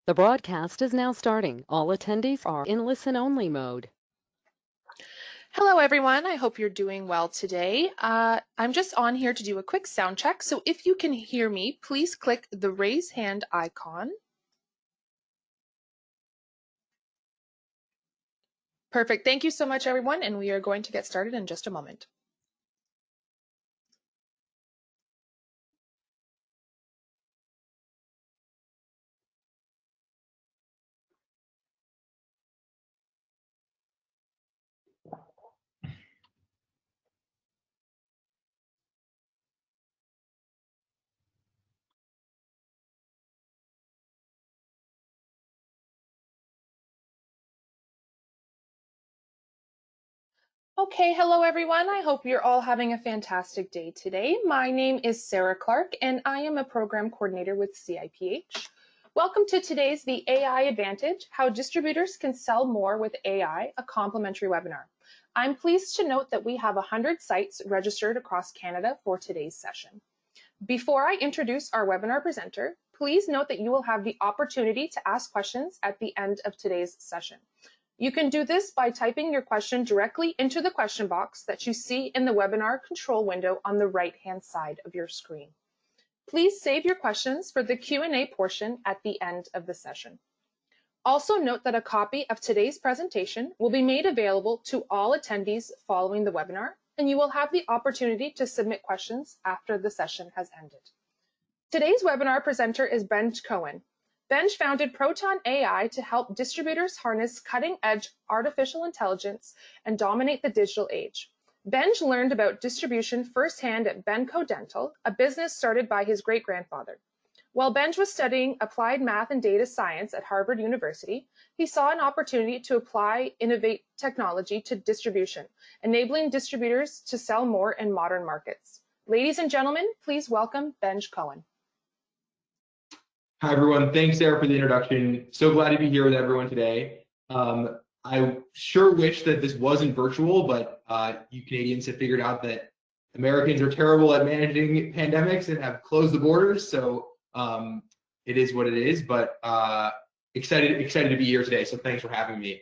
The broadcast is now starting. All attendees are in listen-only mode. Hello, everyone. I hope you're doing well today. I'm just on here to do a quick sound check. So if you can hear me, please click the raise hand icon. Perfect. Thank you so much, everyone. And we are going to get started in just a moment. Okay, hello everyone. I hope you're all having a fantastic day today. My name is Sarah Clark and I am a program coordinator with CIPH. Welcome to today's The AI Advantage, How Distributors Can Sell More with AI, a complimentary webinar. I'm pleased to note that we have 100 sites registered across Canada for today's session. Before I introduce our webinar presenter, please note that you will have the opportunity to ask questions at the end of today's session. You can do this by typing your question directly into the question box that you see in the webinar control window on the right-hand side of your screen. Please save your questions for the Q&A portion at the end of the session. Also note that a copy of today's presentation will be made available to all attendees following the webinar, and you will have the opportunity to submit questions after the session has ended. Today's webinar presenter is Benj Cohen. Benj founded Proton AI to help distributors harness cutting-edge artificial intelligence and dominate the digital age. Benj learned about distribution firsthand at Benco Dental, a business started by his great-grandfather. While Benj was studying applied math and data science at Harvard University, he saw an opportunity to apply innovate technology to distribution, enabling distributors to sell more in modern markets. Ladies and gentlemen, please welcome Benj Cohen. Hi, everyone. Thanks, Sarah, for the introduction. So glad to be here with everyone today. I sure wish that this wasn't virtual, but you Canadians have figured out that Americans are terrible at managing pandemics and have closed the borders. So it is what it is, but excited to be here today. So thanks for having me.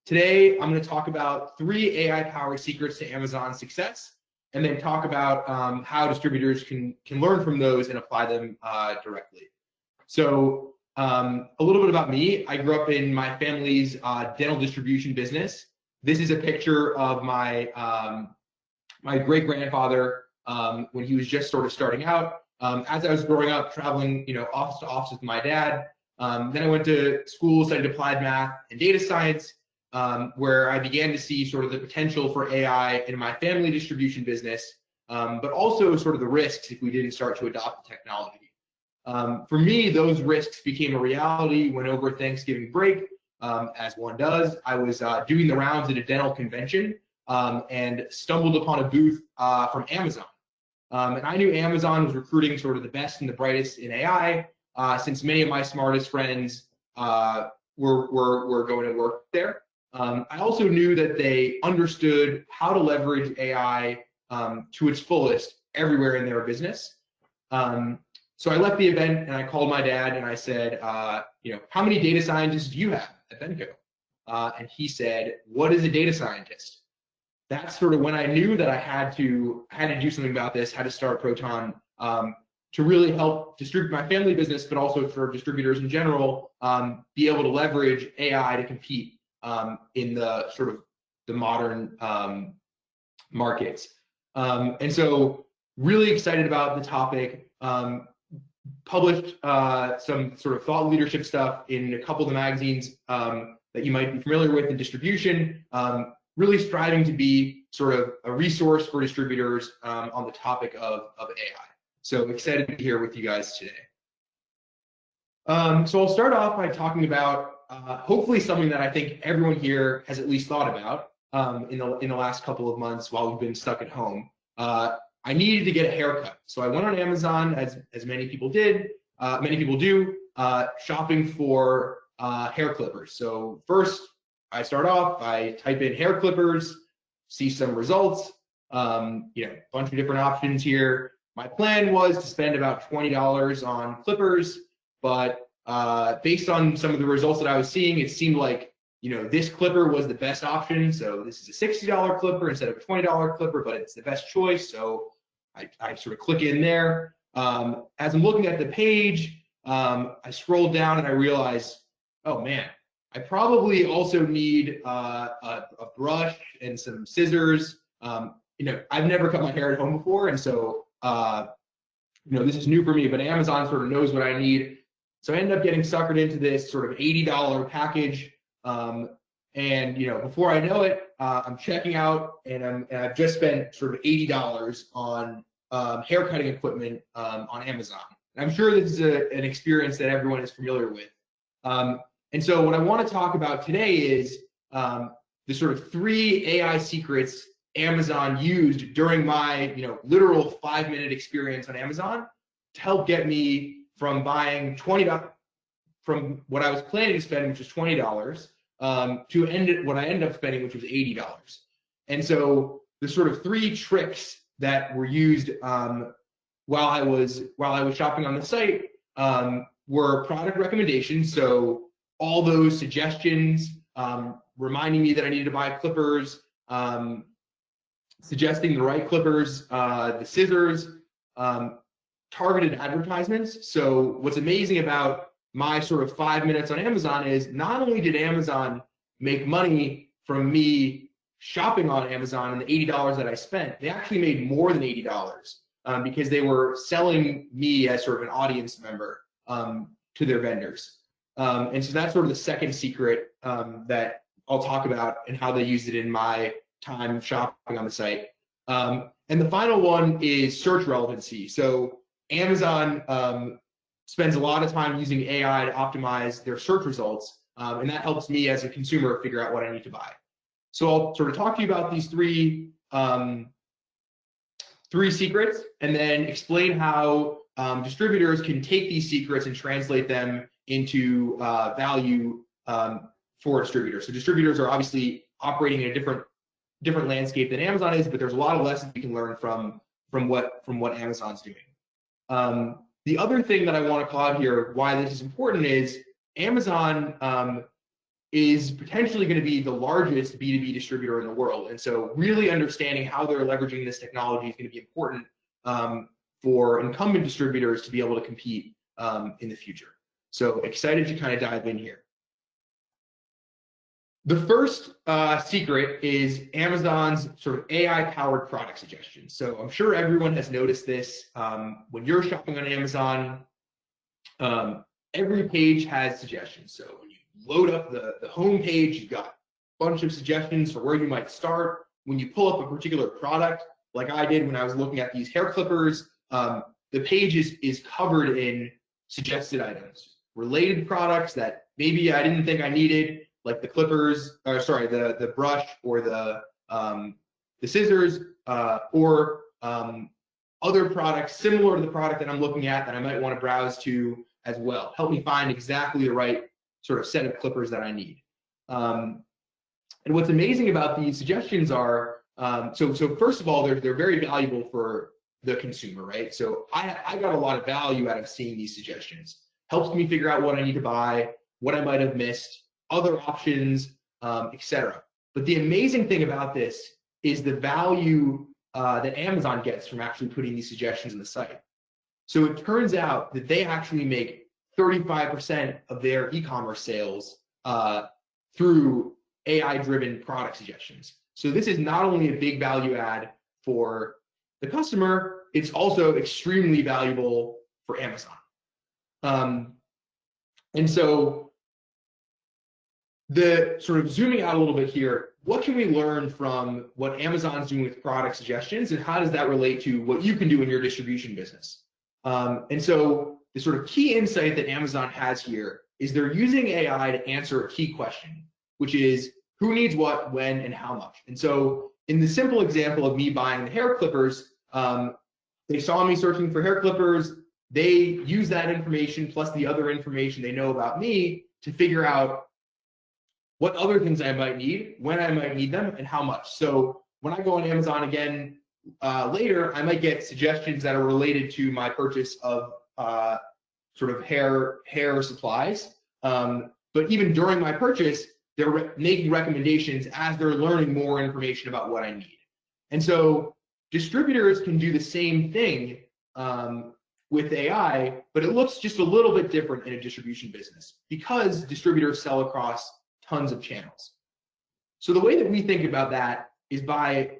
Today, I'm going to talk about 3 AI-powered secrets to Amazon's success, and then talk about how distributors can learn from those and apply them directly. So a little bit about me. I grew up in my family's dental distribution business. This is a picture of my my great-grandfather when he was just sort of starting out. As I was growing up, traveling, office to office with my dad. Then I went to school, studied applied math and data science, where I began to see sort of the potential for AI in my family distribution business, but also sort of the risks if we didn't start to adopt the technology. For me, those risks became a reality when over Thanksgiving break, as one does, I was doing the rounds at a dental convention and stumbled upon a booth from Amazon. And I knew Amazon was recruiting sort of the best and the brightest in AI, since many of my smartest friends were going to work there. I also knew that they understood how to leverage AI to its fullest everywhere in their business. So I left the event and I called my dad and I said, how many data scientists do you have at Benco? And he said, what is a data scientist? That's sort of when I knew that I had to do something about this, had to start Proton to really help distribute my family business, but also for distributors in general, be able to leverage AI to compete in the sort of the modern markets. And so really excited about the topic. Published some sort of thought leadership stuff in a couple of the magazines that you might be familiar with in distribution, really striving to be sort of a resource for distributors on the topic of AI. So excited to be here with you guys today. So I'll start off by talking about hopefully something that I think everyone here has at least thought about in the last couple of months while we've been stuck at home. I needed to get a haircut, so I went on Amazon, as many people do, shopping for hair clippers. So first, I start off, I type in hair clippers, see some results, bunch of different options here. My plan was to spend about $20 on clippers, but based on some of the results that I was seeing, it seemed like, this clipper was the best option. So this is a $60 clipper instead of a $20 clipper, but it's the best choice. So I sort of click in there. As I'm looking at the page, I scroll down and I realize, oh man, I probably also need a brush and some scissors. I've never cut my hair at home before, and so this is new for me. But Amazon sort of knows what I need, so I ended up getting suckered into this sort of $80 package. And before I know it, I'm checking out, and I've just spent sort of $80 on hair cutting equipment on Amazon. And I'm sure this is an experience that everyone is familiar with. And so what I want to talk about today is the sort of 3 AI secrets Amazon used during my literal 5-minute experience on Amazon to help get me from buying from what I was planning to spend, which was $20, to what I ended up spending, which was $80. And so the sort of 3 tricks that were used while I was shopping on the site were product recommendations. So all those suggestions, reminding me that I needed to buy clippers, suggesting the right clippers, the scissors, targeted advertisements. So what's amazing about my sort of 5 minutes on Amazon is not only did Amazon make money from me shopping on Amazon and the $80 that I spent, they actually made more than $80 because they were selling me as sort of an audience member to their vendors. And so that's sort of the second secret that I'll talk about and how they used it in my time shopping on the site. And the final one is search relevancy. So Amazon spends a lot of time using AI to optimize their search results, and that helps me as a consumer figure out what I need to buy. So I'll sort of talk to you about these three secrets, and then explain how distributors can take these secrets and translate them into value for distributors. So distributors are obviously operating in a different landscape than Amazon is, but there's a lot of lessons we can learn from what Amazon's doing. The other thing that I want to call out here, why this is important, is Amazon is potentially going to be the largest B2B distributor in the world. And so really understanding how they're leveraging this technology is going to be important for incumbent distributors to be able to compete in the future. So excited to kind of dive in here. The first secret is Amazon's sort of AI-powered product suggestions. So I'm sure everyone has noticed this. When you're shopping on Amazon, every page has suggestions. So when you load up the home page, you've got a bunch of suggestions for where you might start. When you pull up a particular product, like I did when I was looking at these hair clippers, the page is covered in suggested items, related products that maybe I didn't think I needed, like the clippers, or sorry, the brush or the scissors, or other products similar to the product that I'm looking at that I might want to browse to as well. Help me find exactly the right sort of set of clippers that I need. And what's amazing about these suggestions are, so first of all, they're very valuable for the consumer, right? So I got a lot of value out of seeing these suggestions. Helps me figure out what I need to buy, what I might have missed, other options, etc. But the amazing thing about this is the value that Amazon gets from actually putting these suggestions in the site. So it turns out that they actually make 35% of their e-commerce sales through AI-driven product suggestions. So this is not only a big value add for the customer, it's also extremely valuable for Amazon. And so the sort of zooming out a little bit here, what can we learn from what Amazon's doing with product suggestions, and how does that relate to what you can do in your distribution business? And so the sort of key insight that Amazon has here is they're using AI to answer a key question, which is who needs what, when, and how much. And so in the simple example of me buying the hair clippers, they saw me searching for hair clippers. They use that information plus the other information they know about me to figure out what other things I might need, when I might need them, and how much. So when I go on Amazon again later, I might get suggestions that are related to my purchase of sort of hair supplies. But even during my purchase, they're making recommendations as they're learning more information about what I need. And so distributors can do the same thing with AI, but it looks just a little bit different in a distribution business because distributors sell across tons of channels. So the way that we think about that is by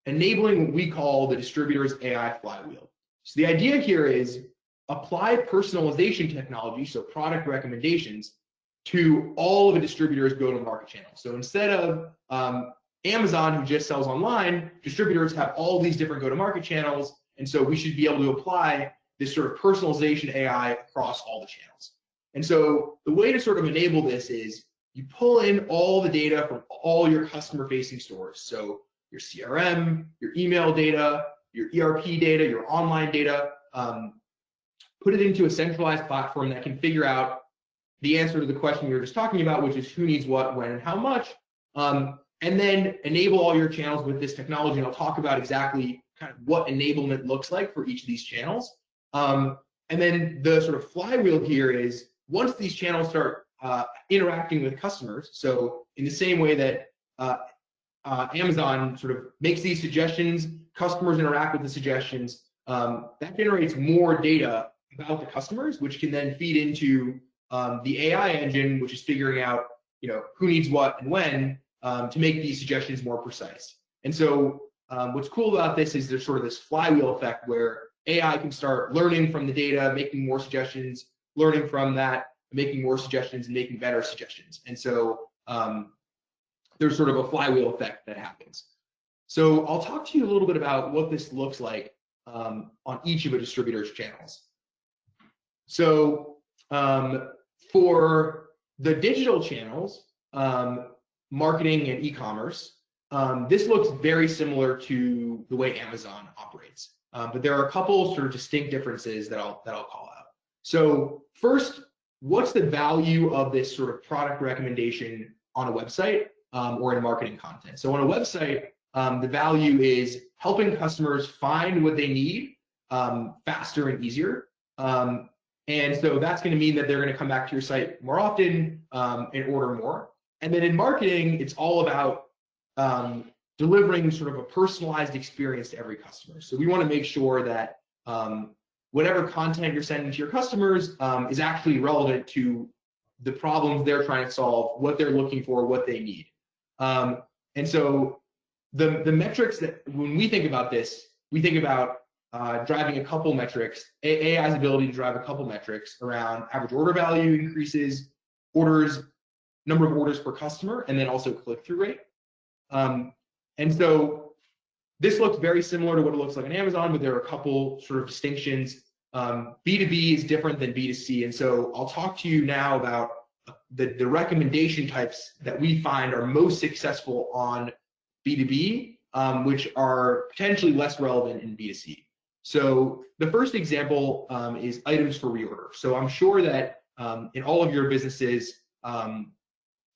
enabling what we call the distributor's AI flywheel. So the idea here is apply personalization technology, so product recommendations, to all of a distributor's go-to-market channels. So instead of Amazon, who just sells online, distributors have all these different go-to-market channels, and so we should be able to apply this sort of personalization AI across all the channels. And so the way to sort of enable this is you pull in all the data from all your customer-facing stores. So your CRM, your email data, your ERP data, your online data, put it into a centralized platform that can figure out the answer to the question we were just talking about, which is who needs what, when, and how much, and then enable all your channels with this technology. And I'll talk about exactly kind of what enablement looks like for each of these channels. And then the sort of flywheel here is once these channels start interacting with customers, so in the same way that Amazon sort of makes these suggestions, customers interact with the suggestions, that generates more data about the customers, which can then feed into the AI engine, which is figuring out, who needs what and when to make these suggestions more precise. And so what's cool about this is there's sort of this flywheel effect where AI can start learning from the data, making more suggestions, learning from that, making more suggestions, and making better suggestions. And so there's sort of a flywheel effect that happens. So I'll talk to you a little bit about what this looks like on each of a distributor's channels. So for the digital channels, marketing and e-commerce, this looks very similar to the way Amazon operates. But there are a couple sort of distinct differences that I'll call out. So first, what's the value of this sort of product recommendation on a website or in marketing content? So on a website, the value is helping customers find what they need faster and easier. And so that's going to mean that they're going to come back to your site more often and order more. And then in marketing, it's all about delivering sort of a personalized experience to every customer. So we want to make sure that whatever content you're sending to your customers is actually relevant to the problems they're trying to solve, what they're looking for, what they need. And so the metrics that when we think about this, we think about driving a couple metrics, AI's ability to drive a couple metrics around average order value increases, orders, number of orders per customer, and then also click-through rate. And so this looks very similar to what it looks like on Amazon, but there are a couple sort of distinctions. B2B is different than B2C. And so I'll talk to you now about the recommendation types that we find are most successful on B2B, which are potentially less relevant in B2C. So the first example is items for reorder. So I'm sure that in all of your businesses,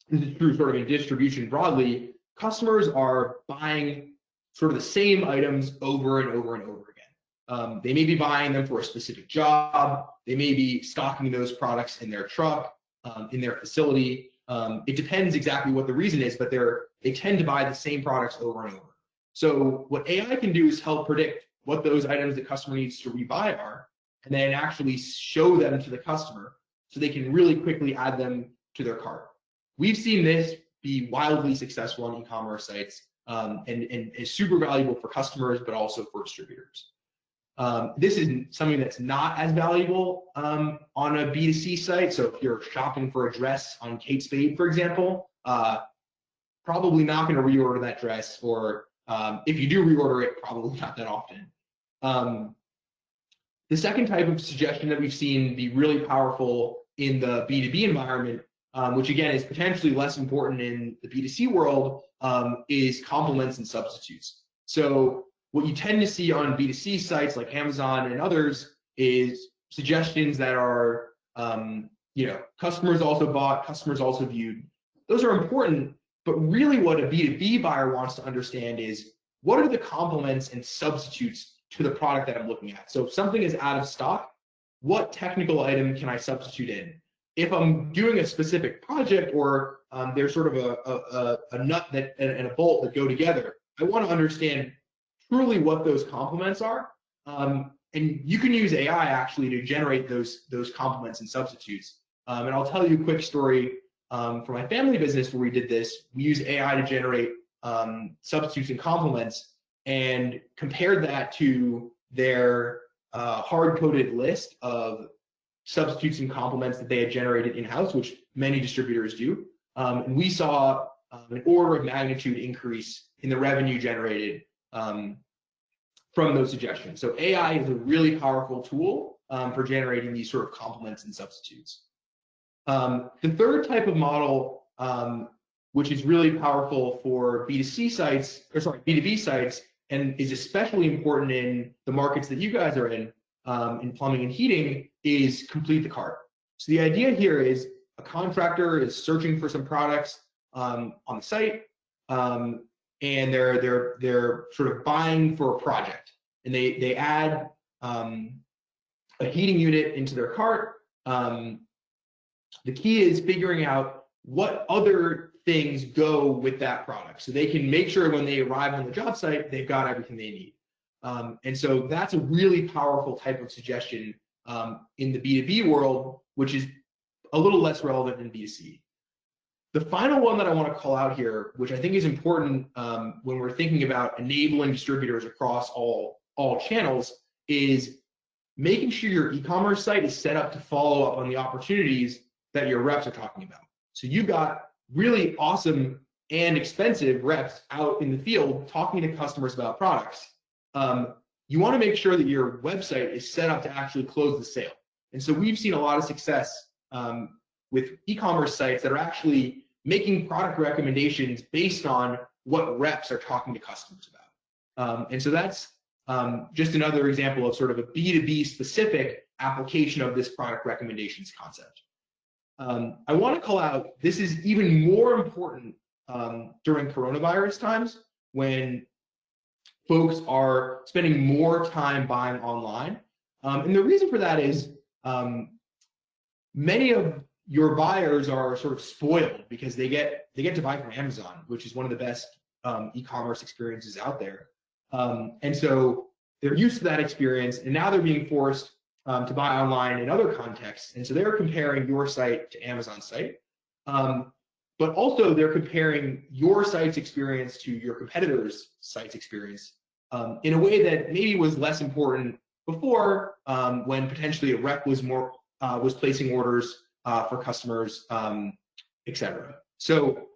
this is true sort of in distribution broadly, customers are buying sort of the same items over and over and over again. They may be buying them for a specific job. They may be stocking those products in their truck, in their facility. It depends exactly what the reason is, but they tend to buy the same products over and over. So what AI can do is help predict what those items the customer needs to rebuy are, and then actually show them to the customer so they can really quickly add them to their cart. We've seen this be wildly successful on e-commerce sites and is super valuable for customers, but also for distributors. This is something that's not as valuable on a B2C site. So if you're shopping for a dress on Kate Spade, for example, probably not going to reorder that dress, or if you do reorder it, probably not that often. The second type of suggestion that we've seen be really powerful in the B2B environment, which again is potentially less important in the B2C world, is complements and substitutes. So what you tend to see on B2C sites like Amazon and others is suggestions that are, customers also bought, customers also viewed. Those are important, but really what a B2B buyer wants to understand is what are the complements and substitutes to the product that I'm looking at. So if something is out of stock, what technical item can I substitute in? If I'm doing a specific project or there's sort of a nut that and a bolt that go together, I want to understand truly what those complements are. And you can use AI actually to generate those complements and substitutes. And I'll tell you a quick story for my family business where we did this. We use AI to generate substitutes and complements and compared that to their hard-coded list of substitutes and complements that they had generated in-house, which many distributors do. And we saw an order of magnitude increase in the revenue generated from those suggestions. So AI is a really powerful tool for generating these sort of complements and substitutes. The third type of model, which is really powerful for B2C sites, or sorry, B2B sites, and is especially important in the markets that you guys are in plumbing and heating, is complete the cart. So the idea here is a contractor is searching for some products on the site, and they're sort of buying for a project, and they add a heating unit into their cart. The key is figuring out what other things go with that product, so they can make sure when they arrive on the job site they've got everything they need. And so that's a really powerful type of suggestion in the B2B world, which is a little less relevant in B2C. The final one that I want to call out here, which I think is important when we're thinking about enabling distributors across all channels, is making sure your e-commerce site is set up to follow up on the opportunities that your reps are talking about. So you've got really awesome and expensive reps out in the field talking to customers about products. You want to make sure that your website is set up to actually close the sale. And so we've seen a lot of success with e-commerce sites that are actually making product recommendations based on what reps are talking to customers about. And so that's just another example of sort of a B2B specific application of this product recommendations concept. I want to call out, this is even more important during coronavirus times when folks are spending more time buying online. And the reason for that is many of your buyers are sort of spoiled because they get to buy from Amazon, which is one of the best e-commerce experiences out there. And so they're used to that experience, and now they're being forced to buy online in other contexts. And so they're comparing your site to Amazon's site. But also they're comparing your site's experience to your competitor's site's experience in a way that maybe was less important before, when potentially a rep was placing orders for customers, etc. So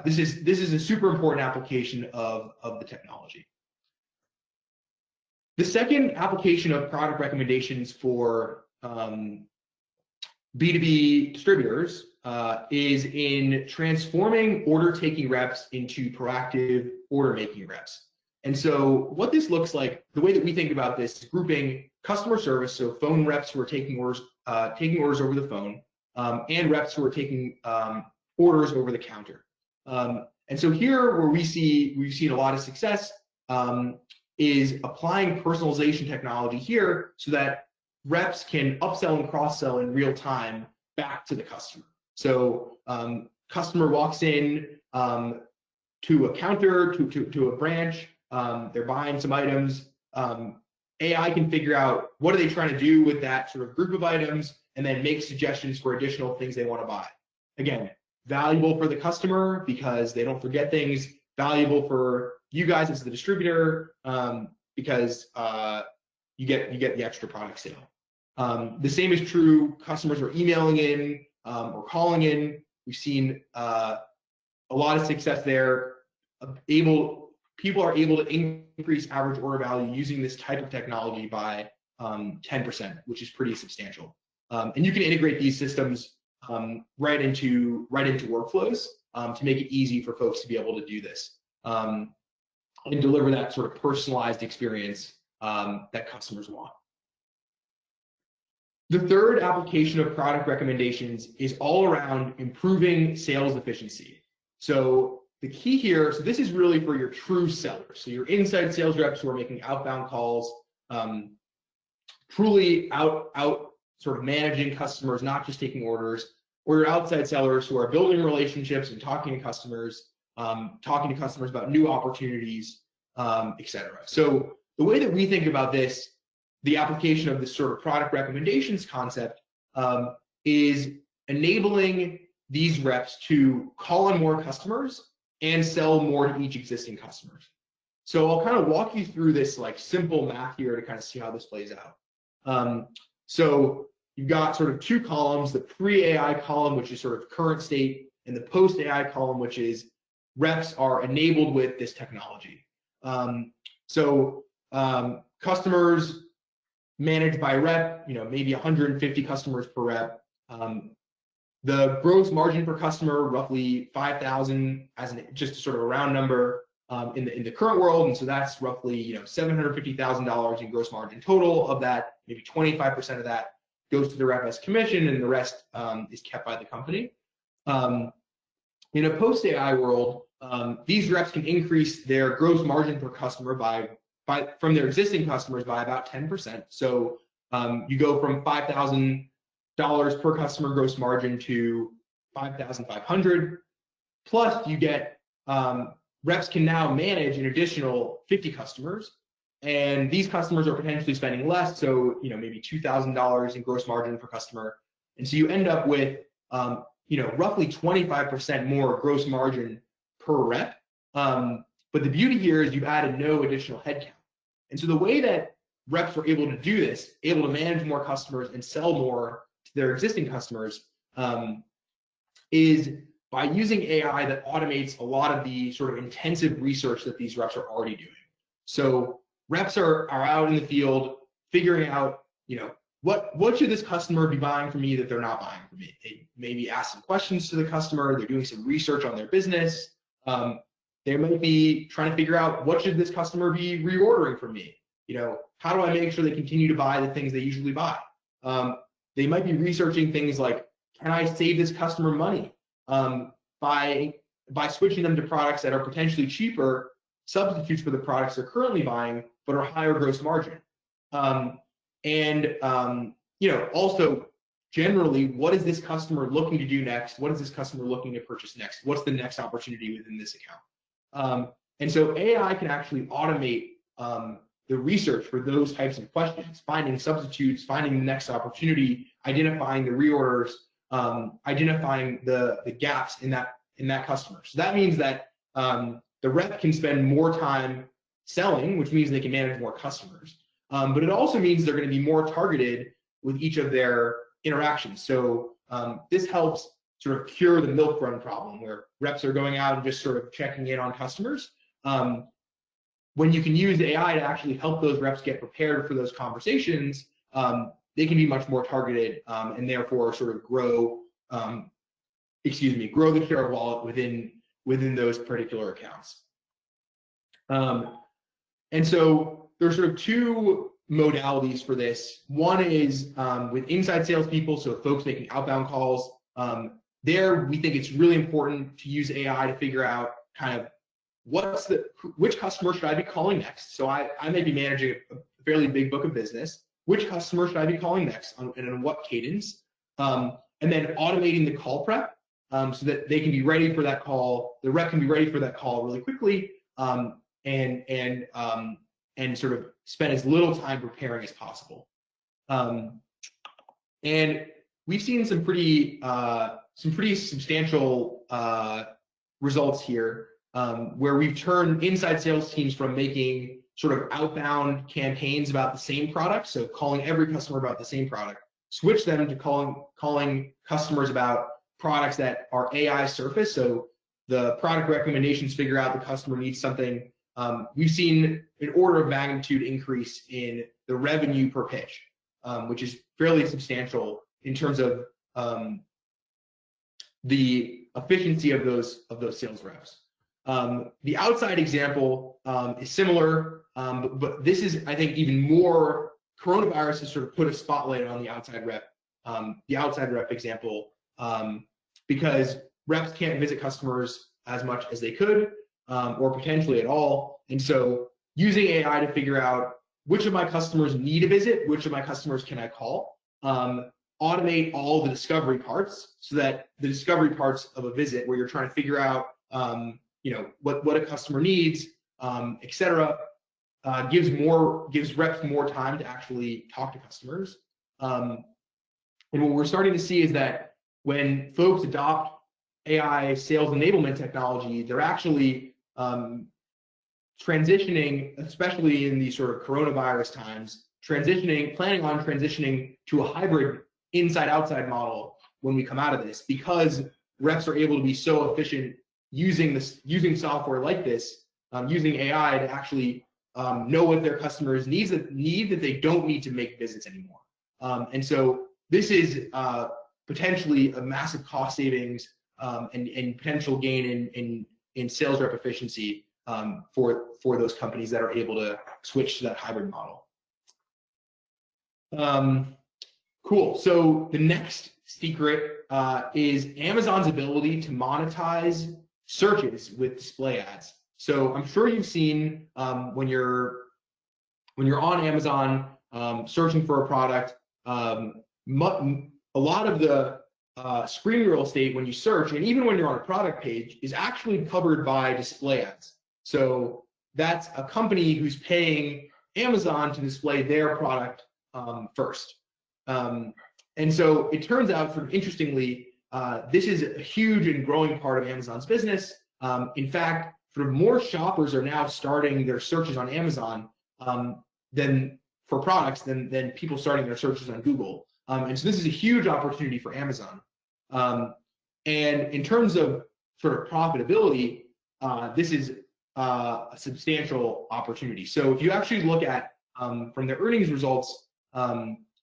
this is a super important application of the technology. The second application of product recommendations for B2B distributors is in transforming order-taking reps into proactive order-making reps. And so what this looks like, the way that we think about this is grouping customer service, so phone reps who are taking orders over the phone, and reps who are taking orders over the counter. And so here, where we've seen a lot of success, is applying personalization technology here so that reps can upsell and cross-sell in real time back to the customer. So customer walks in to a counter, to a branch, they're buying some items. AI can figure out what are they trying to do with that sort of group of items and then make suggestions for additional things they want to buy. Again, valuable for the customer because they don't forget things, valuable for you guys as the distributor because you get the extra product sale. The same is true, customers are emailing in or calling in. We've seen a lot of success there. People are able to increase average order value using this type of technology by 10%, which is pretty substantial. And you can integrate these systems right into workflows to make it easy for folks to be able to do this and deliver that sort of personalized experience that customers want. The third application of product recommendations is all around improving sales efficiency. So the key here, so this is really for your true sellers. So your inside sales reps who are making outbound calls, truly sort of managing customers, not just taking orders, or your outside sellers who are building relationships and talking to customers about new opportunities, etc. So the way that we think about this, the application of this sort of product recommendations concept, is enabling these reps to call on more customers and sell more to each existing customers. So I'll kind of walk you through this like simple math here to kind of see how this plays out. So you've got sort of two columns, the pre-AI column, which is sort of current state, and the post-AI column, which is reps are enabled with this technology. Customers managed by rep, maybe 150 customers per rep. The gross margin per customer, roughly 5,000 as just sort of a round number in the current world, and so that's roughly $750,000 in gross margin total. Of that, maybe 25% of that goes to the rep as commission, and the rest is kept by the company. In a post-AI world, these reps can increase their gross margin per customer from their existing customers by about 10%. So you go from $5,000 per customer gross margin to $5,500, plus you get reps can now manage an additional 50 customers, and these customers are potentially spending less, so maybe $2,000 in gross margin per customer, and so you end up with roughly 25% more gross margin per rep. But the beauty here is you've added no additional headcount, and so the way that reps are able to do this, able to manage more customers and sell more to their existing customers, is by using AI that automates a lot of the sort of intensive research that these reps are already doing. So reps are out in the field figuring out, what should this customer be buying from me that they're not buying from me? They maybe ask some questions to the customer. They're doing some research on their business. They might be trying to figure out, what should this customer be reordering from me? How do I make sure they continue to buy the things they usually buy? They might be researching things like, can I save this customer money by switching them to products that are potentially cheaper substitutes for the products they're currently buying, but are higher gross margin? Also generally, what is this customer looking to do next? What is this customer looking to purchase next? What's the next opportunity within this account? And so AI can actually automate the research for those types of questions, finding substitutes, finding the next opportunity, identifying the reorders, identifying the gaps in that customer. So that means that the rep can spend more time selling, which means they can manage more customers. But it also means they're going to be more targeted with each of their interactions. So this helps sort of cure the milk run problem, where reps are going out and just sort of checking in on customers. When you can use AI to actually help those reps get prepared for those conversations, they can be much more targeted and therefore sort of grow the share of wallet within those particular accounts. And so there's sort of two modalities for this. One is with inside salespeople, so folks making outbound calls. There, we think it's really important to use AI to figure out kind of which customer should I be calling next. So I may be managing a fairly big book of business. Which customer should I be calling next, and in what cadence? And then automating the call prep so that they can be ready for that call. The rep can be ready for that call really quickly, and sort of spend as little time preparing as possible. And we've seen some pretty substantial results here, where we've turned inside sales teams from making sort of outbound campaigns about the same product, so calling every customer about the same product, switch them to calling customers about products that are AI surface, so the product recommendations figure out the customer needs something. We've seen an order of magnitude increase in the revenue per pitch, which is fairly substantial in terms of the efficiency of those sales reps. The outside example is similar, but this is, I think, even more. Coronavirus has sort of put a spotlight on the outside rep example, because reps can't visit customers as much as they could, or potentially at all. And so using AI to figure out which of my customers need a visit, which of my customers can I call, automate all the discovery parts, so that the discovery parts of a visit where you're trying to figure out what a customer needs, etc., gives reps more time to actually talk to customers. And what we're starting to see is that when folks adopt AI sales enablement technology, they're actually transitioning, especially in these sort of coronavirus times, planning on transitioning to a hybrid inside-outside model when we come out of this, because reps are able to be so efficient using software like this, using AI to actually know what their customers need that they don't need to make visits anymore. And so this is potentially a massive cost savings and potential gain in sales rep efficiency for those companies that are able to switch to that hybrid model. Cool. So the next secret is Amazon's ability to monetize searches with display ads. So I'm sure you've seen when you're on Amazon searching for a product, a lot of the screen real estate when you search, and even when you're on a product page, is actually covered by display ads. So that's a company who's paying Amazon to display their product first. And so it turns out, sort of interestingly, this is a huge and growing part of Amazon's business. In fact, sort of more shoppers are now starting their searches on Amazon than for products than people starting their searches on Google. And so this is a huge opportunity for Amazon. And in terms of sort of profitability, this is a substantial opportunity. So if you actually look at from the earnings results,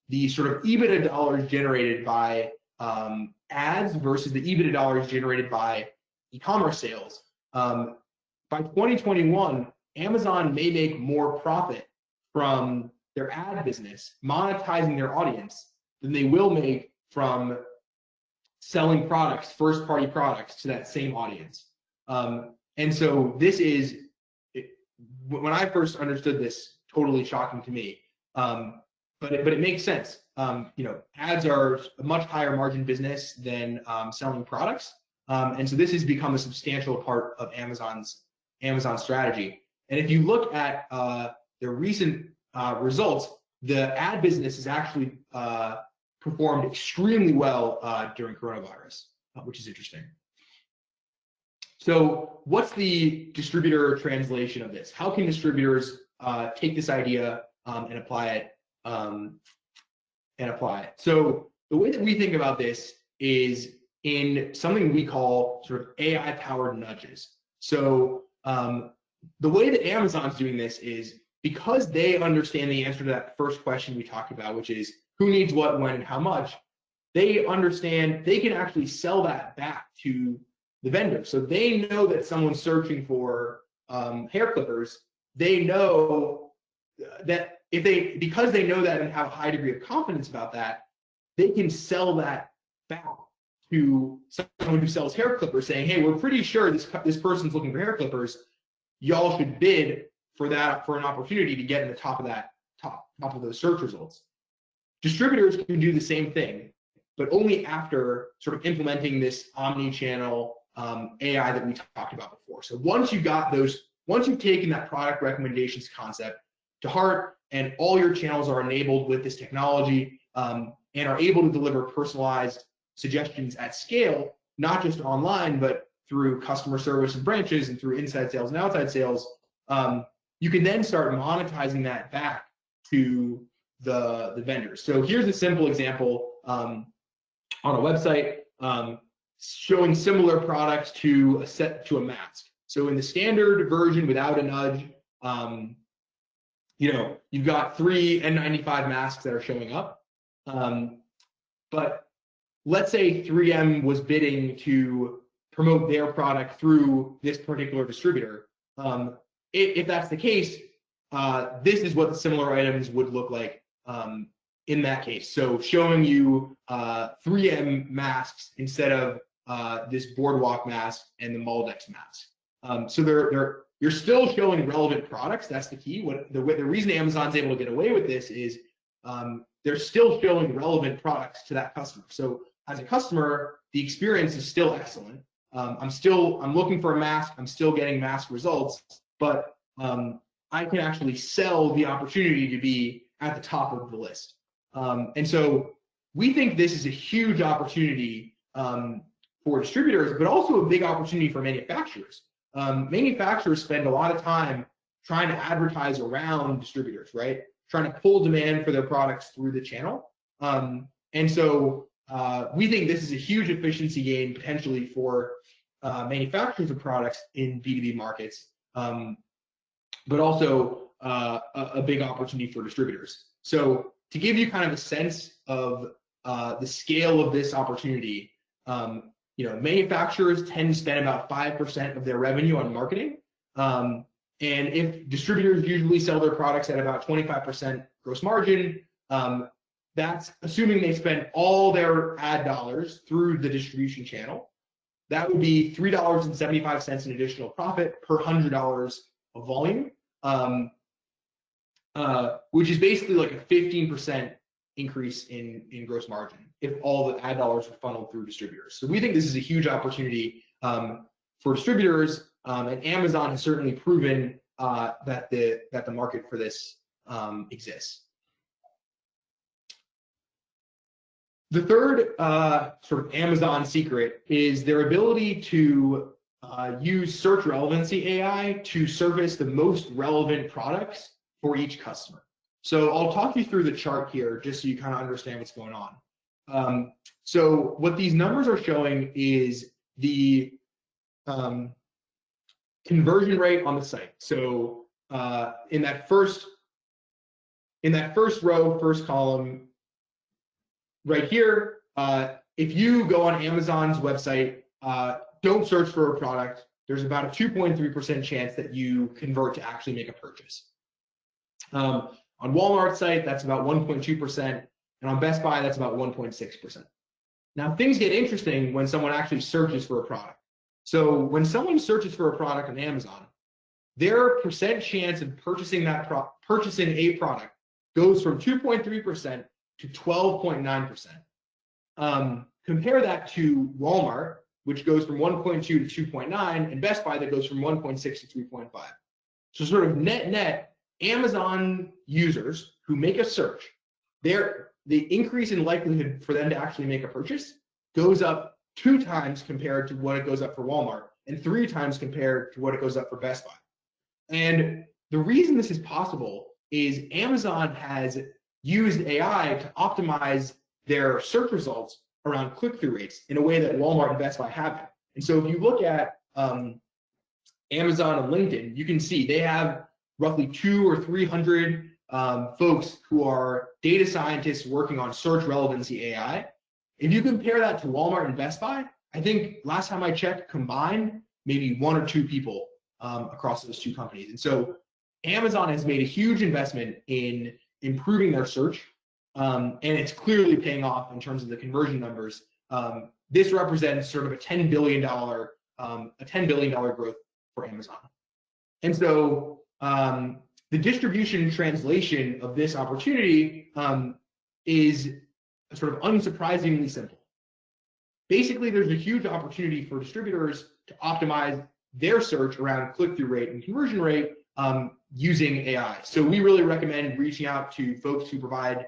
the sort of EBITDA dollars generated by ads versus the EBITDA dollars generated by e-commerce sales, by 2021, Amazon may make more profit from their ad business, monetizing their audience, than they will make from selling products, first-party products, to that same audience. And so this is, when I first understood this, totally shocking to me. But it makes sense. Ads are a much higher margin business than selling products, and so this has become a substantial part of Amazon's strategy. And if you look at the recent results, the ad business has actually performed extremely well during coronavirus, which is interesting. So what's the distributor translation of this? How can distributors take this idea and apply it? So the way that we think about this is in something we call sort of AI-powered nudges. So the way that Amazon's doing this is because they understand the answer to that first question we talked about, which is who needs what, when, and how much. They understand they can actually sell that back to the vendor. So they know that someone's searching for hair clippers. They know that because they know that and have a high degree of confidence about that, they can sell that back to someone who sells hair clippers, saying, "Hey, we're pretty sure this person's looking for hair clippers. Y'all should bid for that, for an opportunity to get in the top of those search results." Distributors can do the same thing, but only after sort of implementing this omni-channel AI that we talked about before. So once you've taken that product recommendations concept to heart, and all your channels are enabled with this technology and are able to deliver personalized suggestions at scale, not just online, but through customer service and branches and through inside sales and outside sales, you can then start monetizing that back to the vendors. So here's a simple example on a website showing similar products to a mask. So in the standard version without a nudge, you've got 3 N95 masks that are showing up. But let's say 3M was bidding to promote their product through this particular distributor. If that's the case, this is what the similar items would look like in that case. So showing you 3M masks instead of this Boardwalk mask and the Maldex mask. So you're still showing relevant products. That's the key. The reason Amazon's able to get away with this is they're still showing relevant products to that customer. So as a customer, the experience is still excellent. I'm looking for a mask, I'm still getting mask results, but I can actually sell the opportunity to be at the top of the list. And so we think this is a huge opportunity for distributors, but also a big opportunity for manufacturers. Manufacturers spend a lot of time trying to advertise around distributors, right? Trying to pull demand for their products through the channel. And so we think this is a huge efficiency gain potentially for manufacturers of products in B2B markets, but also a big opportunity for distributors. So to give you kind of a sense of the scale of this opportunity, manufacturers tend to spend about 5% of their revenue on marketing. And if distributors usually sell their products at about 25% gross margin, that's assuming they spend all their ad dollars through the distribution channel. That would be $3.75 in additional profit per $100 of volume, which is basically like a 15% increase in gross margin if all the ad dollars are funneled through distributors. So we think this is a huge opportunity for distributors, and Amazon has certainly proven that the market for this exists. The third sort of Amazon secret is their ability to use search relevancy AI to surface the most relevant products for each customer. So I'll talk you through the chart here just so you kind of understand what's going on. So what these numbers are showing is the conversion rate on the site. So in that first row, first column, right here, if you go on Amazon's website, don't search for a product, there's about a 2.3% chance that you convert to actually make a purchase. On Walmart's site, that's about 1.2%, and on Best Buy, that's about 1.6%. Now, things get interesting when someone actually searches for a product. So when someone searches for a product on Amazon, their percent chance of purchasing a product goes from 2.3% to 12.9%. Compare that to Walmart, which goes from 1.2 to 2.9, and Best Buy that goes from 1.6 to 3.5. So sort of net, Amazon users who make a search, the increase in likelihood for them to actually make a purchase goes up 2 times compared to what it goes up for Walmart, and 3 times compared to what it goes up for Best Buy. And the reason this is possible is Amazon has used AI to optimize their search results around click-through rates in a way that Walmart and Best Buy haven't. And so if you look at Amazon and LinkedIn, you can see they have roughly 200 or 300 folks who are data scientists working on search relevancy AI. If you compare that to Walmart and Best Buy, I think last time I checked, combined, maybe 1 or 2 people across those 2 companies. And so Amazon has made a huge investment in improving their search, and it's clearly paying off in terms of the conversion numbers. This represents sort of a $10 billion growth for Amazon. And so the distribution translation of this opportunity is sort of unsurprisingly simple. Basically, there's a huge opportunity for distributors to optimize their search around click-through rate and conversion rate using AI. So we really recommend reaching out to folks who provide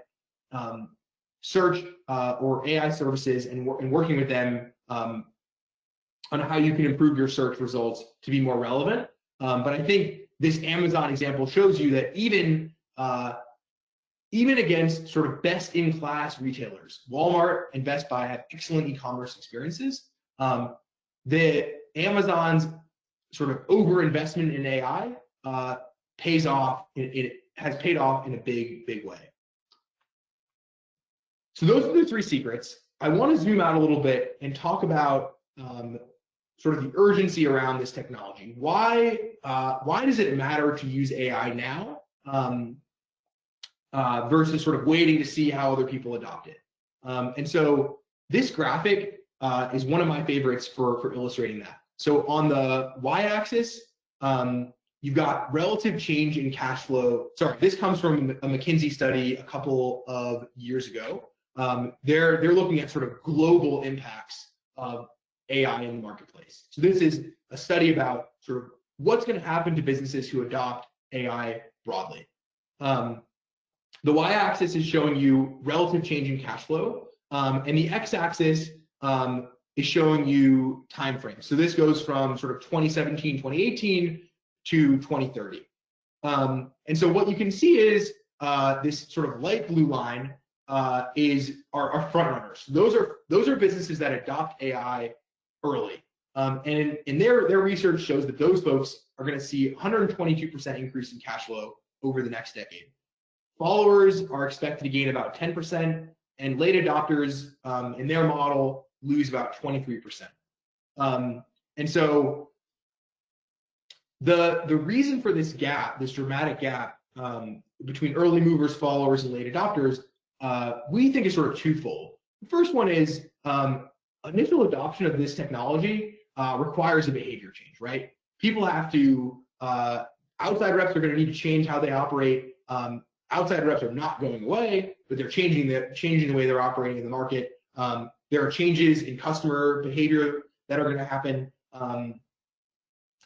search or AI services and working with them on how you can improve your search results to be more relevant. But I think this Amazon example shows you that even against sort of best-in-class retailers, Walmart and Best Buy have excellent e-commerce experiences. The Amazon's sort of overinvestment in AI pays off. It has paid off in a big way. So those are the 3 secrets. I want to zoom out a little bit and talk about sort of the urgency around this technology. Why does it matter to use AI now versus sort of waiting to see how other people adopt it? And so this graphic is one of my favorites for illustrating that. So on the y-axis, you've got relative change in cash flow. Sorry, this comes from a McKinsey study a couple of years ago. They're looking at sort of global impacts of AI in the marketplace. So this is a study about sort of what's going to happen to businesses who adopt AI broadly. The y-axis is showing you relative change in cash flow, and the x-axis is showing you time frames. So this goes from sort of 2017, 2018 to 2030. And so what you can see is this sort of light blue line are front runners. Those are businesses that adopt AI early. And their research shows that those folks are going to see 122% increase in cash flow over the next decade. Followers are expected to gain about 10%, and late adopters in their model lose about 23%. And so the reason for this gap, this dramatic gap between early movers, followers, and late adopters, we think is sort of twofold. The first one is initial adoption of this technology requires a behavior change, right? People have to, outside reps are going to need to change how they operate. Outside reps are not going away, but they're changing the way they're operating in the market. There are changes in customer behavior that are going to happen.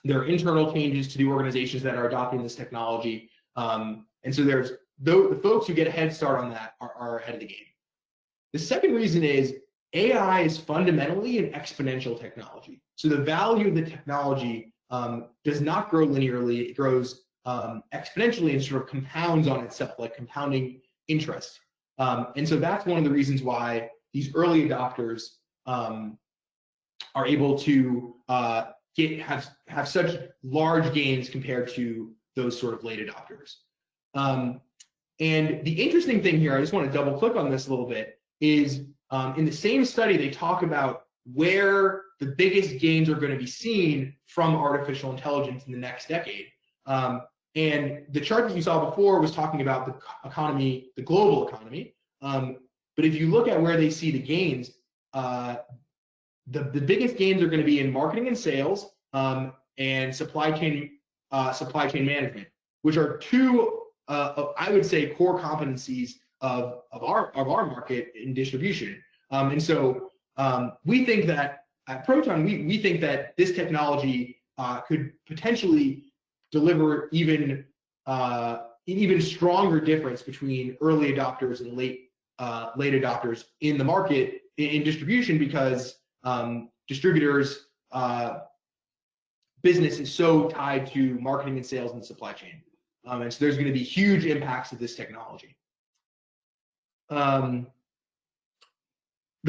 There are internal changes to the organizations that are adopting this technology. And so there's the folks who get a head start on that are ahead of the game. The second reason is AI is fundamentally an exponential technology. So the value of the technology does not grow linearly, it grows exponentially and sort of compounds on itself, like compounding interest. And so that's one of the reasons why these early adopters are able to have such large gains compared to those sort of late adopters. And the interesting thing here, I just want to double click on this a little bit, is in the same study, they talk about where the biggest gains are going to be seen from artificial intelligence in the next decade. And the chart that you saw before was talking about the economy, the global economy. But if you look at where they see the gains, the biggest gains are going to be in marketing and sales and supply chain management, which are two, I would say, core competencies of our market in distribution. And so we think that at Proton, we think that this technology could potentially deliver even stronger difference between early adopters and late adopters in the market in distribution, because distributors business is so tied to marketing and sales and supply chain. And so there's going to be huge impacts of this technology. The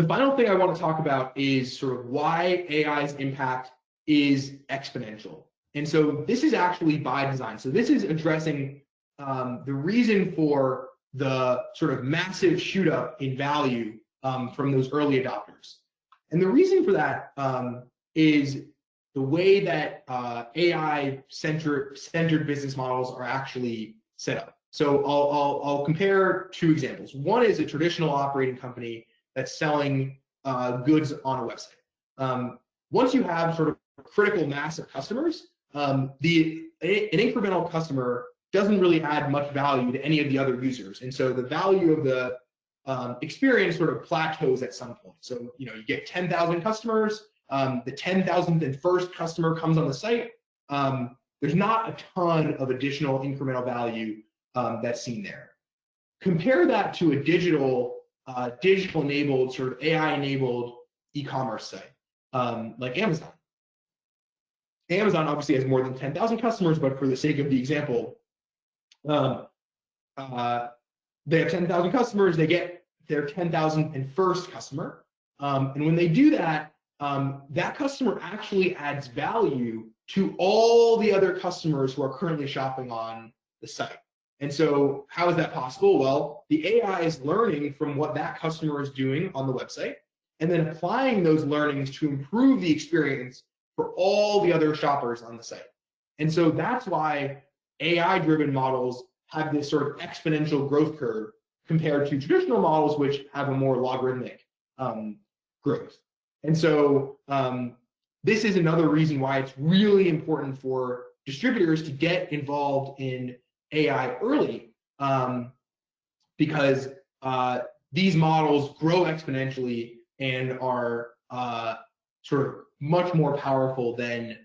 final thing I want to talk about is sort of why AI's impact is exponential. And so this is actually by design. So this is addressing the reason for the sort of massive shoot up in value from those early adopters. And the reason for that is the way that AI-centered business models are actually set up. So I'll compare two examples. One is a traditional operating company that's selling goods on a website. Once you have sort of critical mass of customers, an incremental customer doesn't really add much value to any of the other users, and so the value of the experience sort of plateaus at some point. So you get 10,000 customers, the 10,001st customer comes on the site. There's not a ton of additional incremental value that's seen there. Compare that to a digital-enabled, sort of AI-enabled e-commerce site like Amazon. Amazon obviously has more than 10,000 customers, but for the sake of the example, they have 10,000 customers. They get their 10,001st customer, and when they do that, that customer actually adds value to all the other customers who are currently shopping on the site. And so how is that possible? Well, the AI is learning from what that customer is doing on the website and then applying those learnings to improve the experience for all the other shoppers on the site. And so that's why AI-driven models have this sort of exponential growth curve compared to traditional models, which have a more logarithmic growth. And so this is another reason why it's really important for distributors to get involved in AI early, because these models grow exponentially and are sort of much more powerful than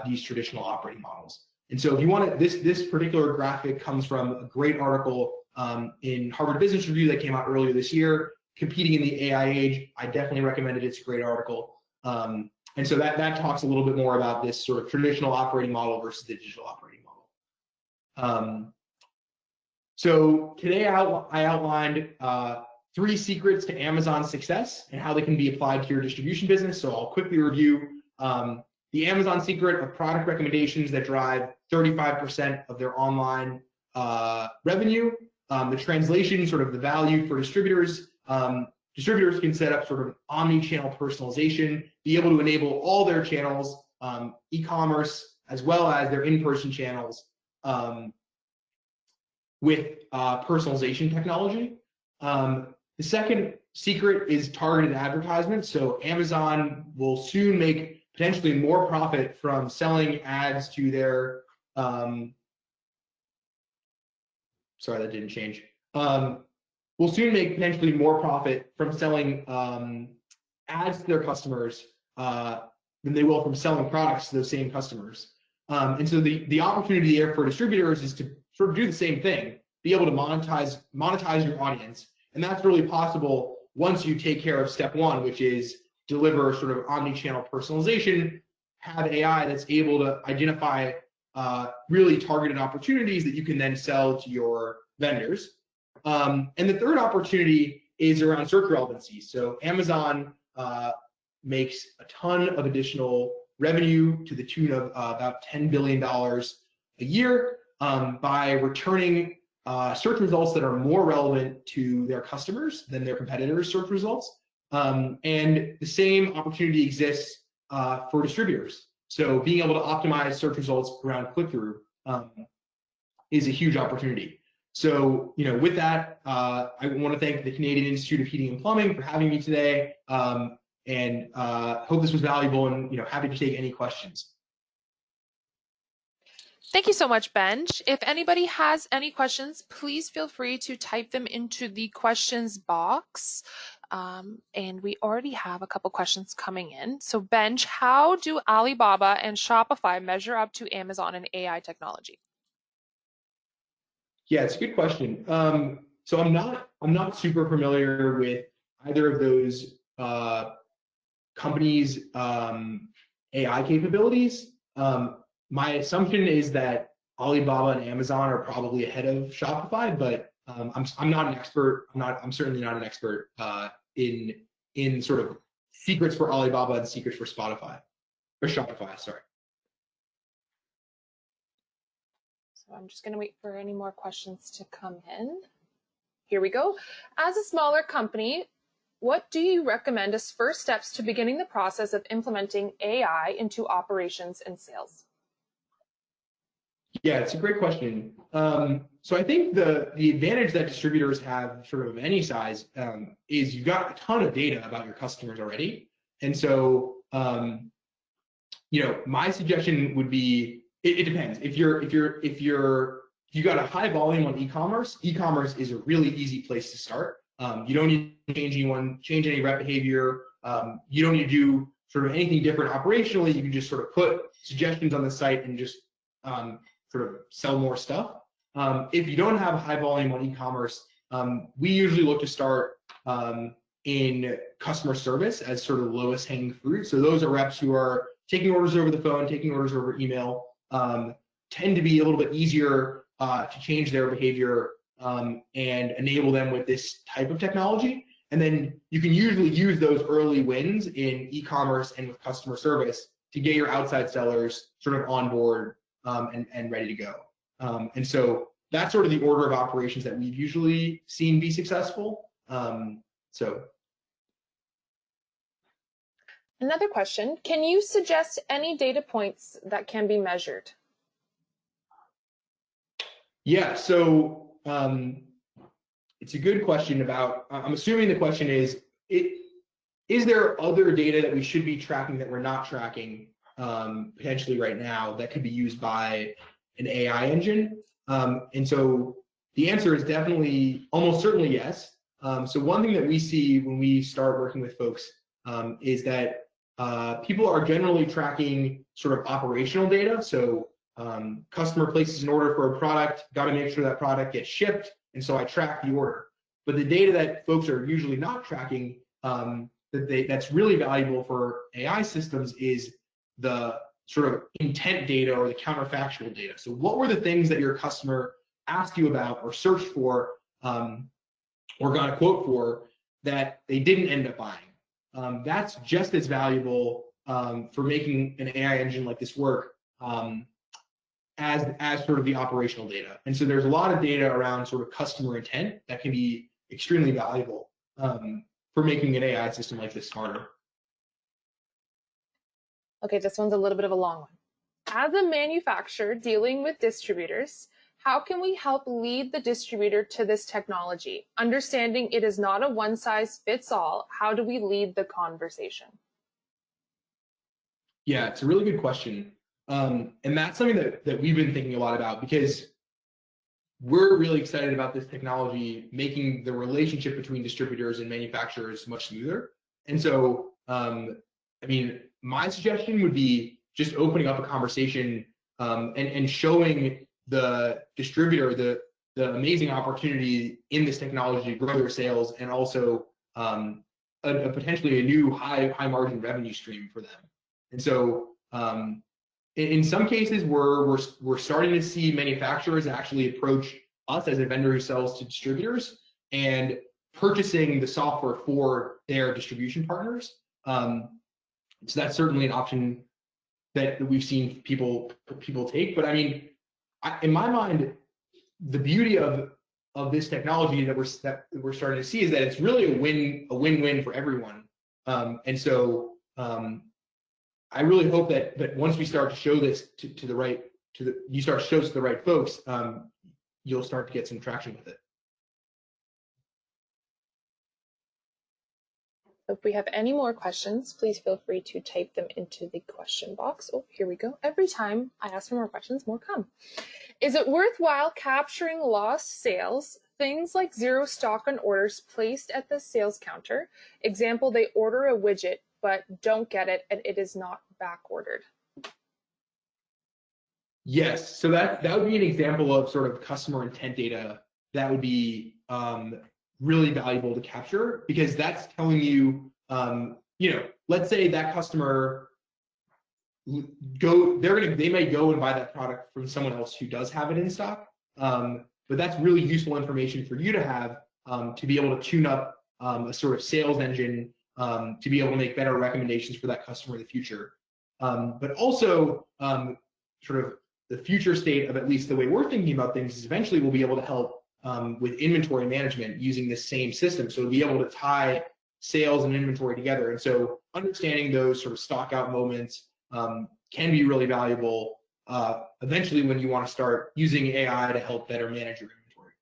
these traditional operating models. And so if you want to, this particular graphic comes from a great article in Harvard Business Review that came out earlier this year, Competing in the AI Age. I definitely recommend it. It's a great article. And so that talks a little bit more about this sort of traditional operating model versus the digital operating model. So today I outlined 3 secrets to Amazon's success and how they can be applied to your distribution business. So I'll quickly review the Amazon secret of product recommendations that drive 35% of their online revenue. The translation, sort of the value for distributors. Distributors can set up sort of omni-channel personalization, be able to enable all their channels, e-commerce, as well as their in-person channels with personalization technology. The second secret is targeted advertisement. So Amazon will soon make potentially more profit from selling ads to their, sorry, that didn't change. Will soon make potentially more profit from selling ads to their customers than they will from selling products to those same customers. And so the opportunity there for distributors is to sort of do the same thing, be able to monetize your audience. And that's really possible once you take care of step 1, which is deliver sort of omni-channel personalization, have AI that's able to identify really targeted opportunities that you can then sell to your vendors. And the third opportunity is around search relevancy. So Amazon makes a ton of additional revenue to the tune of about $10 billion a year by returning search results that are more relevant to their customers than their competitors' search results. And the same opportunity exists for distributors. So being able to optimize search results around click-through is a huge opportunity. So, with that, I want to thank the Canadian Institute of Heating and Plumbing for having me today, and hope this was valuable, and happy to take any questions. Thank you so much, Benj. If anybody has any questions, please feel free to type them into the questions box. And we already have a couple questions coming in. So Benj, how do Alibaba and Shopify measure up to Amazon in AI technology? Yeah, it's a good question. So I'm not super familiar with either of those companies' AI capabilities. My assumption is that Alibaba and Amazon are probably ahead of Shopify, but I'm not an expert. I'm certainly not an expert in sort of secrets for Alibaba and secrets for Shopify. Sorry. So I'm just going to wait for any more questions to come in. Here we go. As a smaller company, what do you recommend as first steps to beginning the process of implementing AI into operations and sales? Yeah, it's a great question. So I think the advantage that distributors have, sort of any size, is you've got a ton of data about your customers already, and so my suggestion would be it depends. If you got a high volume on e-commerce is a really easy place to start. You don't need to change any rep behavior. You don't need to do sort of anything different operationally. You can just sort of put suggestions on the site and just sort of sell more stuff. If you don't have high volume on e-commerce, we usually look to start in customer service as sort of the lowest hanging fruit. So those are reps who are taking orders over the phone, taking orders over email, tend to be a little bit easier to change their behavior and enable them with this type of technology. And then you can usually use those early wins in e-commerce and with customer service to get your outside sellers sort of on board and ready to go. And so that's sort of the order of operations that we've usually seen be successful. Another question, can you suggest any data points that can be measured? Yeah, so it's a good question about, I'm assuming the question is there other data that we should be tracking that we're not tracking? potentially right now that could be used by an AI engine? And so the answer is definitely, almost certainly yes. So one thing that we see when we start working with folks is that people are generally tracking sort of operational data. So customer places an order for a product, got to make sure that product gets shipped, and so I track the order. But the data that folks are usually not tracking that's really valuable for AI systems is the sort of intent data or the counterfactual data. So what were the things that your customer asked you about or searched for or got a quote for that they didn't end up buying? That's just as valuable for making an AI engine like this work as sort of the operational data. And so there's a lot of data around sort of customer intent that can be extremely valuable for making an AI system like this smarter. Okay, this one's a little bit of a long one. As a manufacturer dealing with distributors, how can we help lead the distributor to this technology? Understanding it is not a one-size-fits-all, how do we lead the conversation? Yeah, it's a really good question. And that's something that we've been thinking a lot about because we're really excited about this technology making the relationship between distributors and manufacturers much smoother. And so, I mean, my suggestion would be just opening up a conversation and showing the distributor the amazing opportunity in this technology to grow their sales and also potentially a new high margin revenue stream for them. And so in some cases, we're starting to see manufacturers actually approach us as a vendor who sells to distributors and purchasing the software for their distribution partners. So that's certainly an option that we've seen people take. But I mean, in my mind, the beauty of this technology that we're starting to see is that it's really a win-win for everyone. And so I really hope that once we start to show this you start to show this to the right folks, you'll start to get some traction with it. If we have any more questions, please feel free to type them into the question box. Oh, here we go. Every time I ask for more questions, more come. Is it worthwhile capturing lost sales? Things like zero stock on orders placed at the sales counter. Example, they order a widget but don't get it and it is not back ordered. Yes, so that would be an example of sort of customer intent data that would be really valuable to capture because that's telling you, let's say that customer they may go and buy that product from someone else who does have it in stock, but that's really useful information for you to have to be able to tune up a sort of sales engine to be able to make better recommendations for that customer in the future. But also sort of the future state of at least the way we're thinking about things is eventually we'll be able to help with inventory management using this same system. So we'll be able to tie sales and inventory together. And so understanding those sort of stock out moments can be really valuable eventually when you want to start using AI to help better manage your inventory.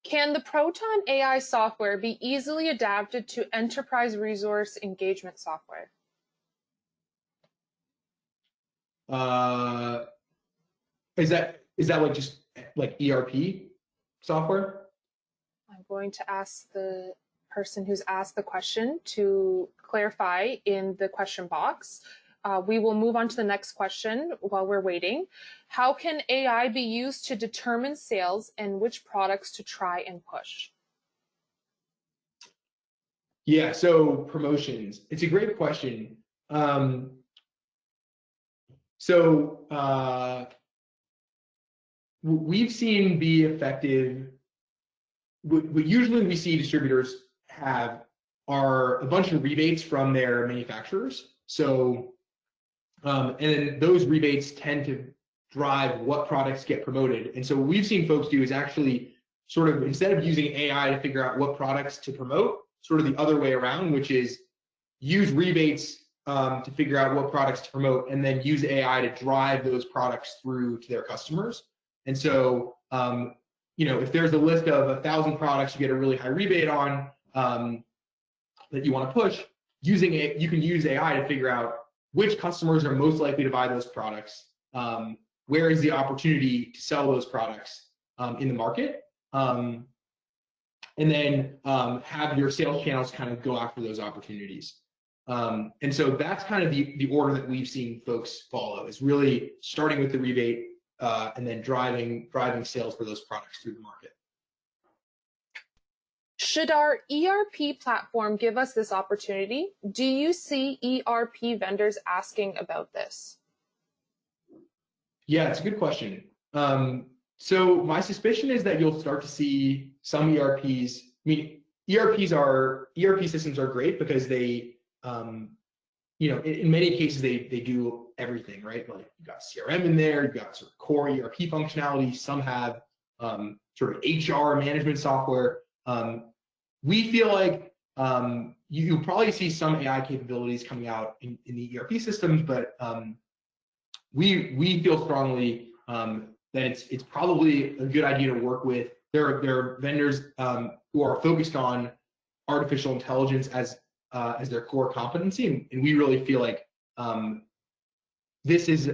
Can the Proton AI software be easily adapted to enterprise resource engagement software? Is that like just like ERP software? I'm going to ask the person who's asked the question to clarify in the question box. We will move on to the next question while we're waiting. How can AI be used to determine sales and which products to try and push? Yeah, so promotions. It's a great question. We've seen be effective. What usually we see distributors have are a bunch of rebates from their manufacturers. So, and those rebates tend to drive what products get promoted. And so what we've seen folks do is actually sort of, instead of using AI to figure out what products to promote, sort of the other way around, which is use rebates to figure out what products to promote and then use AI to drive those products through to their customers. And so, if there's a list of 1,000 products you get a really high rebate on that you want to push, using it, you can use AI to figure out which customers are most likely to buy those products, where is the opportunity to sell those products in the market, and then have your sales channels kind of go after those opportunities. And so that's kind of the order that we've seen folks follow, is really starting with the rebate and then driving sales for those products through the market. Should our ERP platform give us this opportunity? Do you see ERP vendors asking about this? Yeah, it's a good question. So my suspicion is that you'll start to see some ERPs. I mean, ERP systems are great because they, in many cases they do everything, right? Like you got CRM in there, you got sort of core ERP functionality. Some have sort of HR management software. We feel like you'll probably see some AI capabilities coming out in the ERP systems, but we feel strongly that it's probably a good idea to work with. There are vendors who are focused on artificial intelligence as their core competency, and we really feel like this is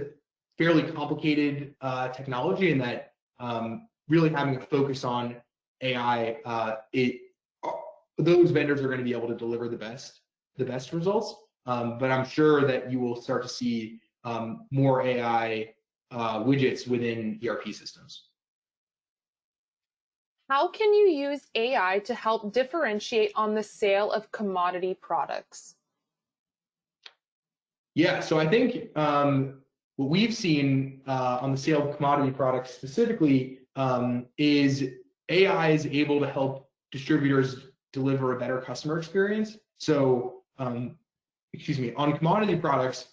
fairly complicated technology, and that really having a focus on AI, those vendors are going to be able to deliver the best results. But I'm sure that you will start to see more AI widgets within ERP systems. How can you use AI to help differentiate on the sale of commodity products? Yeah, so I think what we've seen on the sale of commodity products specifically is AI is able to help distributors deliver a better customer experience. So, on commodity products,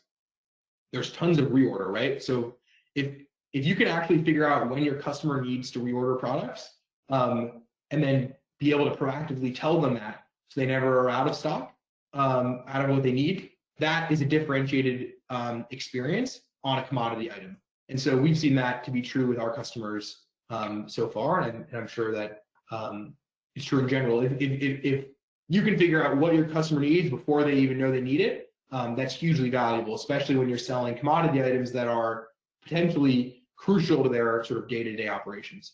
there's tons of reorder, right? So if you can actually figure out when your customer needs to reorder products, and then be able to proactively tell them that, so they never are out of stock, out of what they need, that is a differentiated experience on a commodity item. And so we've seen that to be true with our customers so far, and I'm sure that it's true in general. If you can figure out what your customer needs before they even know they need it, that's hugely valuable, especially when you're selling commodity items that are potentially crucial to their sort of day-to-day operations.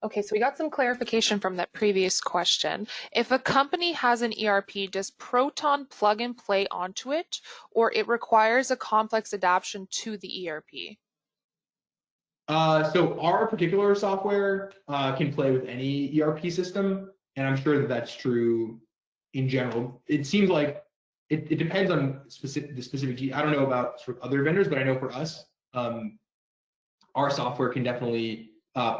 Okay, so we got some clarification from that previous question. If a company has an ERP, does Proton plug and play onto it, or it requires a complex adaptation to the ERP? So our particular software can play with any ERP system, and I'm sure that that's true in general. It seems like it depends on the specific. I don't know about sort of other vendors, but I know for us, our software can definitely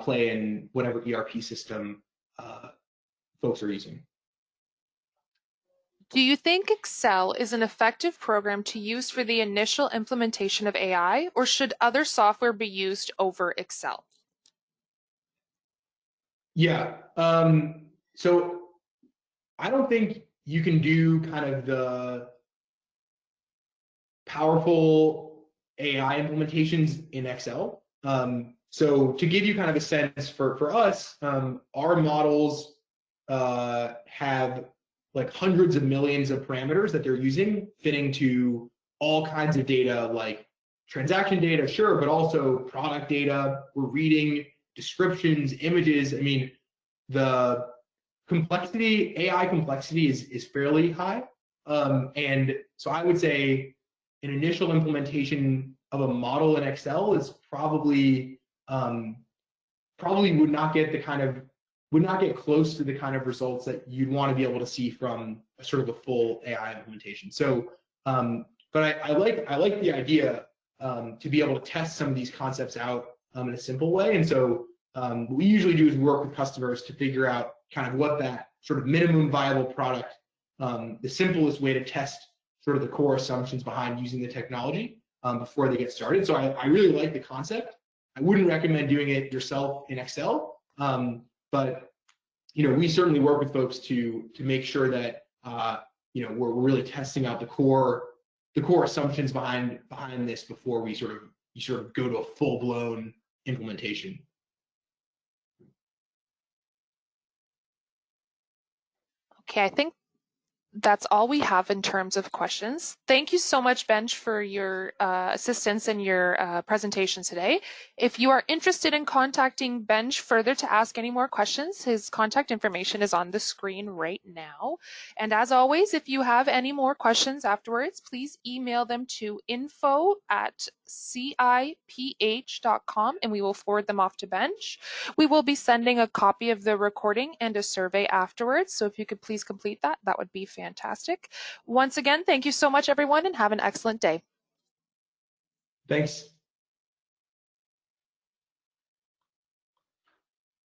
play in whatever ERP system folks are using. Do you think Excel is an effective program to use for the initial implementation of AI, or should other software be used over Excel? Yeah. So I don't think you can do kind of the powerful AI implementations in Excel. So to give you kind of a sense for us, our models have like hundreds of millions of parameters that they're using, fitting to all kinds of data, like transaction data, sure, but also product data. We're reading descriptions, images. I mean, the complexity, AI complexity is fairly high. And so I would say an initial implementation of a model in Excel is probably would not get close to the kind of results that you'd want to be able to see from a sort of a full AI implementation. So, but I like the idea to be able to test some of these concepts out in a simple way. And so what we usually do is work with customers to figure out kind of what that sort of minimum viable product, the simplest way to test sort of the core assumptions behind using the technology before they get started. So I really like the concept. I wouldn't recommend doing it yourself in Excel, but we certainly work with folks to make sure that we're really testing out the core assumptions behind this before you sort of go to a full-blown implementation. Okay, I think that's all we have in terms of questions. Thank you so much, Benj, for your assistance in your presentation today. If you are interested in contacting Benj further to ask any more questions, his contact information is on the screen right now. And as always, if you have any more questions afterwards, please email them to info@ciph.com and we will forward them off to Benj. We will be sending a copy of the recording and a survey afterwards, so if you could please complete that, that would be fantastic. Once again, thank you so much, everyone, and have an excellent day. Thanks.